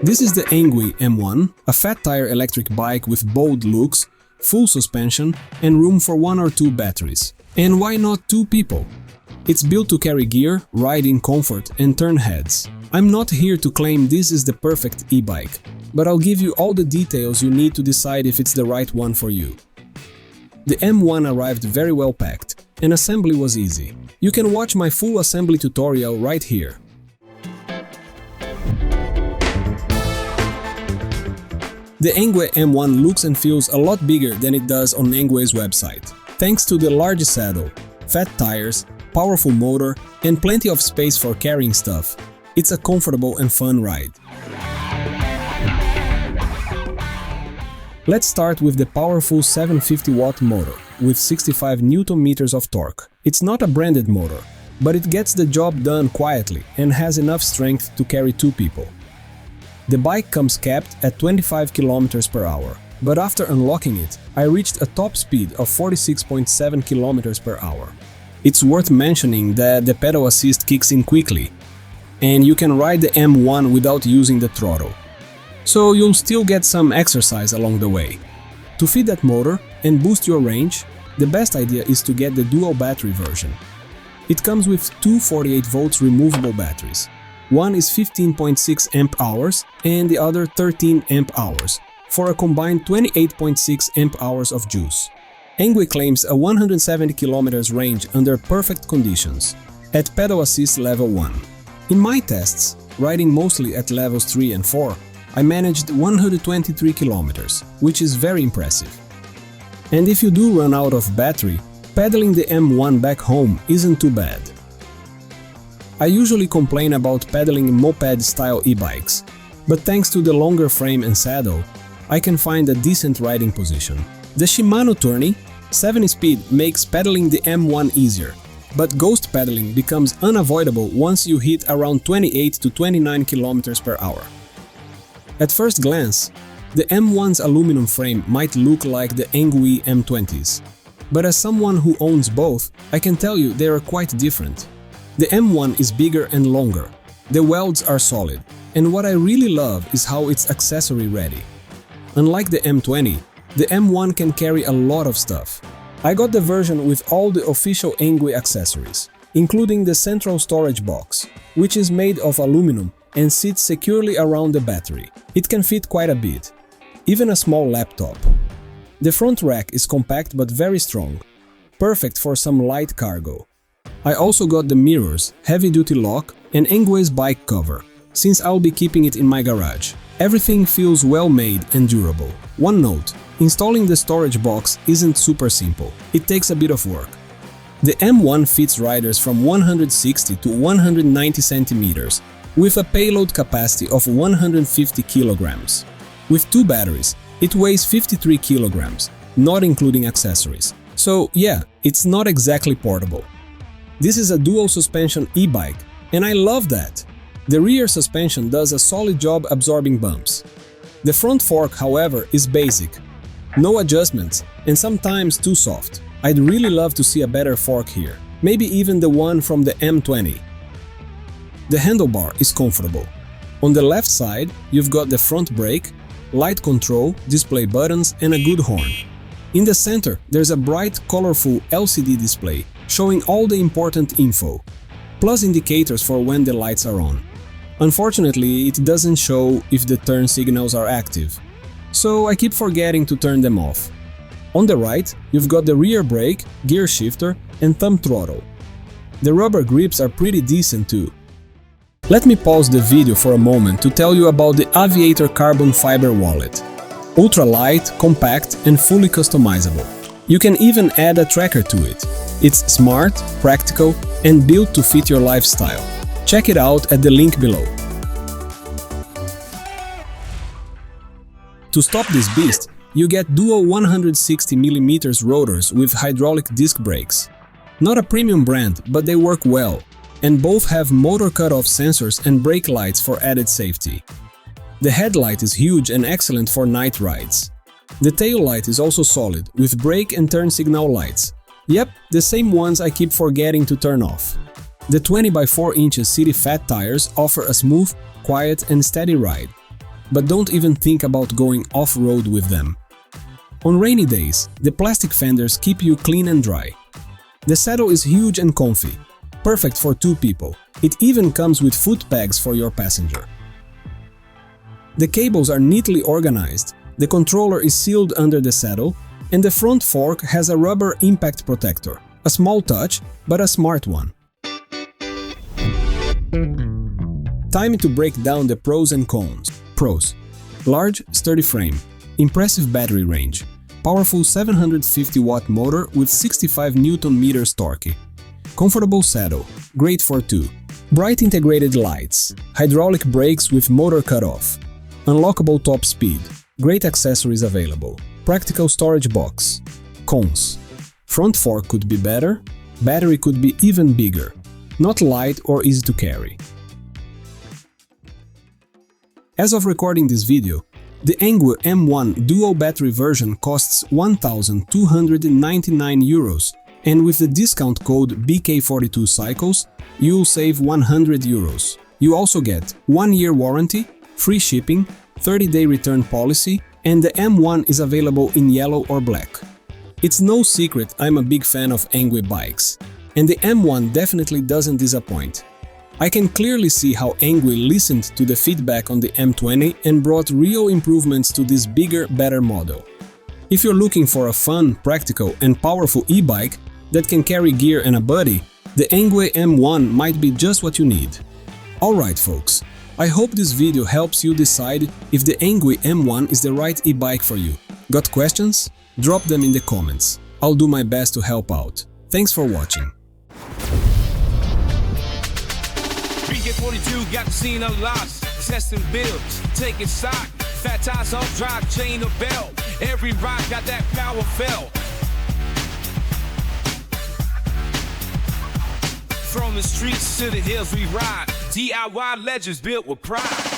This is the ENGWE M1, a fat tire electric bike with bold looks, full suspension and room for 1 or 2 batteries. And why not 2 people? It's built to carry gear, ride in comfort and turn heads. I'm not here to claim this is the perfect e-bike, but I'll give you all the details you need to decide if it's the right one for you. The M1 arrived very well packed, and assembly was easy. You can watch my full assembly tutorial right here. The ENGWE M1 looks and feels a lot bigger than it does on ENGWE's website, thanks to the large saddle, fat tires, powerful motor, and plenty of space for carrying stuff. It's a comfortable and fun ride. Let's start with the powerful 750-watt motor with 65 Nm of torque. It's not a branded motor, but it gets the job done quietly and has enough strength to carry 2 people. The bike comes capped at 25 km/h, but after unlocking it, I reached a top speed of 46.7 km/h. It's worth mentioning that the pedal assist kicks in quickly, and you can ride the M1 without using the throttle. So you'll still get some exercise along the way. To feed that motor and boost your range, the best idea is to get the dual battery version. It comes with 2 48V removable batteries. One is 15.6 amp-hours and the other 13 amp-hours, for a combined 28.6 amp-hours of juice. ENGWE claims a 170 km range under perfect conditions, at pedal assist level 1. In my tests, riding mostly at levels 3 and 4, I managed 123 km, which is very impressive. And if you do run out of battery, pedaling the M1 back home isn't too bad. I usually complain about pedaling moped-style e-bikes, but thanks to the longer frame and saddle, I can find a decent riding position. The Shimano Tourney 7-speed makes pedaling the M1 easier, but ghost pedaling becomes unavoidable once you hit around 28 to 29 km/h. At first glance, the M1's aluminum frame might look like the ENGWE M20's, but as someone who owns both, I can tell you they are quite different. The M1 is bigger and longer, the welds are solid, and what I really love is how it's accessory ready. Unlike the M20, the M1 can carry a lot of stuff. I got the version with all the official ENGWE accessories, including the central storage box, which is made of aluminum and sits securely around the battery. It can fit quite a bit, even a small laptop. The front rack is compact but very strong, perfect for some light cargo. I also got the mirrors, heavy-duty lock and ENGWE's bike cover, since I'll be keeping it in my garage. Everything feels well made and durable. One note, installing the storage box isn't super simple, it takes a bit of work. The M1 fits riders from 160 to 190 centimeters, with a payload capacity of 150 kilograms. With 2 batteries, it weighs 53 kilograms, not including accessories. So yeah, it's not exactly portable. This is a dual suspension e-bike, and I love that. The rear suspension does a solid job absorbing bumps. The front fork, however, is basic. No adjustments, and sometimes too soft. I'd really love to see a better fork here, maybe even the one from the M20. The handlebar is comfortable. On the left side, you've got the front brake, light control, display buttons and a good horn. In the center, there's a bright, colorful LCD display showing all the important info, plus indicators for when the lights are on. Unfortunately, it doesn't show if the turn signals are active, so I keep forgetting to turn them off. On the right, you've got the rear brake, gear shifter and thumb throttle. The rubber grips are pretty decent too. Let me pause the video for a moment to tell you about the AVIATOR carbon fiber wallet. Ultra light, compact and fully customizable. You can even add a tracker to it. It's smart, practical and built to fit your lifestyle. Check it out at the link below. To stop this beast, you get dual 160mm rotors with hydraulic disc brakes. Not a premium brand, but they work well, and both have motor cutoff sensors and brake lights for added safety. The headlight is huge and excellent for night rides. The tail light is also solid, with brake and turn signal lights. Yep, the same ones I keep forgetting to turn off. The 20 by 4 inches city fat tires offer a smooth, quiet and steady ride. but don't even think about going off-road with them. On rainy days, the plastic fenders keep you clean and dry. The saddle is huge and comfy, perfect for 2 people. It even comes with foot pegs for your passenger. The cables are neatly organized, the controller is sealed under the saddle, and the front fork has a rubber impact protector. A small touch, but a smart one. Time to break down the pros and cons. Pros: large, sturdy frame, impressive battery range, powerful 750-watt motor with 65 Nm torque, comfortable saddle, great for 2, bright integrated lights, hydraulic brakes with motor cutoff, unlockable top speed, great accessories available, practical storage box. Cons: front fork could be better, battery could be even bigger, not light or easy to carry. As of recording this video, the ENGWE M1 dual battery version costs 1,299 euros, and with the discount code BK42 cycles, you'll save 100 euros. You also get 1-year warranty, free shipping, 30-day return policy, and the M1 is available in yellow or black. It's no secret I'm a big fan of ENGWE bikes, and the M1 definitely doesn't disappoint. I can clearly see how ENGWE listened to the feedback on the M20 and brought real improvements to this bigger, better model. If you're looking for a fun, practical and powerful e-bike that can carry gear and a buddy, the ENGWE M1 might be just what you need. Alright folks, I hope this video helps you decide if the ENGWE M1 is the right e-bike for you. Got questions? Drop them in the comments. I'll do my best to help out. Thanks for watching. BK42 got the scene unlocked, testing builds, taking stock, fat tires on drive, chain or belt, every rock got that power felt. From the streets to the hills we ride, DIY legends built with pride.